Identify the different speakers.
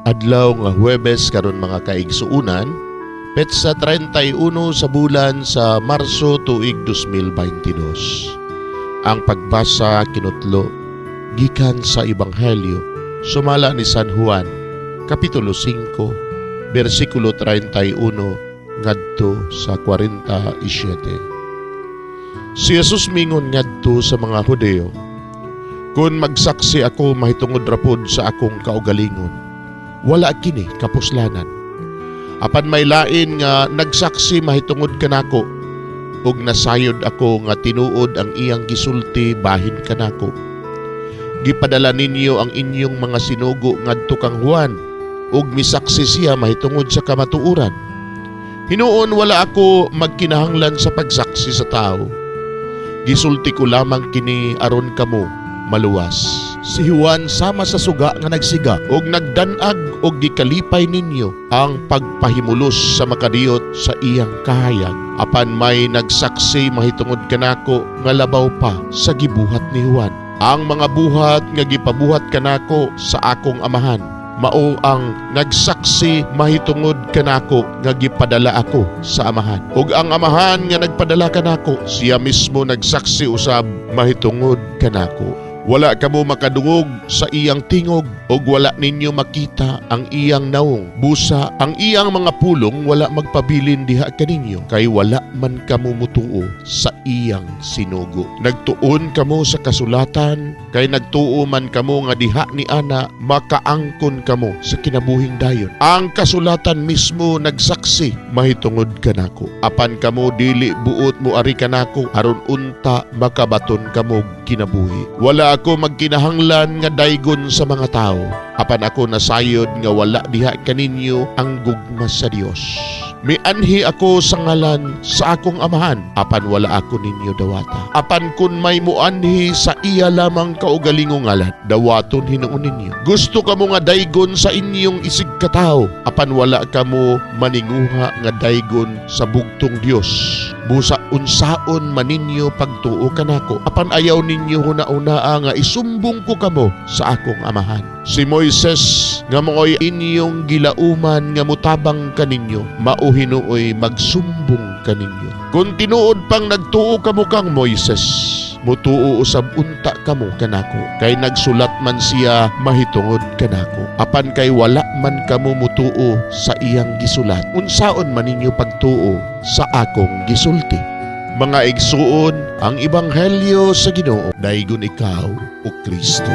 Speaker 1: Adlaw nga Huwebes karon mga kaigsuunan, petsa 31 sa bulan sa Marso tuig 2022. Ang pagbasa kinutlo gikan sa Ebanghelyo sumala ni San Juan, kapitulo 5, bersikulo 31 ngadto sa 47. Si Jesus mingon ngadto sa mga Hudeo, "Kun magsaksi ako mahitungod rapod sa akong kaugalingon, wala kini kapuslanan. Apan may lain nga nagsaksi mahitungod kanako, ug nasayod ako nga tinuod ang iyang gisulti bahin kanako. Gipadala ninyo ang inyong mga sinugo ngadto kang Juan, ug misaksi siya mahitungod sa kamatuoran. Hinuon wala ako magkinahanglan sa pagsaksi sa tao. Gisulti ko lamang kini aron kamo maluwas." Si Juan sama sa suga nga nagsiga og nagdanag og gikalipay ninyo ang pagpahimulos sa makadiyot sa iyang kahayag. Apan may nagsaksi mahitungod kanako nga labaw pa sa gibuhat ni Juan. Ang mga buhat nga gipabuhat kanako sa akong amahan, mao ang nagsaksi mahitungod kanako nga gipadala ako sa amahan. Ug ang amahan nga nagpadala kanako, siya mismo nagsaksi usab mahitungod kanako. Wala kamo makadungog sa iyang tingog, ug wala ninyo makita ang iyang naong. Busa ang iyang mga pulong wala magpabilin diha kaninyo, kay wala man kamo mutuo sa iyang sinugo. Nagtuon kamo sa kasulatan, kay nagtuo man kamo nga diha ni ana makaangkon kamo sa kinabuhing dayon. Ang kasulatan mismo nagsaksi mahitungod kanako. Apan kamo dili buot mo ari kanako, aron unta makabaton kamo kinabuhi. Wala ako magkinahanglan nga daygon sa mga tao, apan ako nasayod nga wala diha kaninyo ang gugma sa Dios. Mianhi ako sa ngalan sa akong amahan, apan wala ako ninyo dawata. Apan kun may muanhi sa iya lamang kaugalingong ngalan, dawaton hinuon ninyo. Gusto kamo nga daygon sa inyong isig katao, apan wala kamo maninguha nga daygon sa bugtong Dios. Busa unsaon man ninyo pagtuo kanako, apan ayaw ninyo huna-unaa nga isumbong ko kamo sa akong amahan. Si Moises nga mo'y inyong gilauman nga mutabang kaninyo, mauhinuoy magsumbong kaninyo. Kung tinuod pang nagtuo kamo kang Moises, mutuo usab unta kamo kanako, kay nagsulat man siya mahitungod kanako. Apan kay wala man kamo mutuo sa iyang gisulat, unsaon man ninyo pagtuo sa akong gisulti. Mga igsuon, ang Ebanghelyo sa Ginoo, daygon ikaw o Kristo.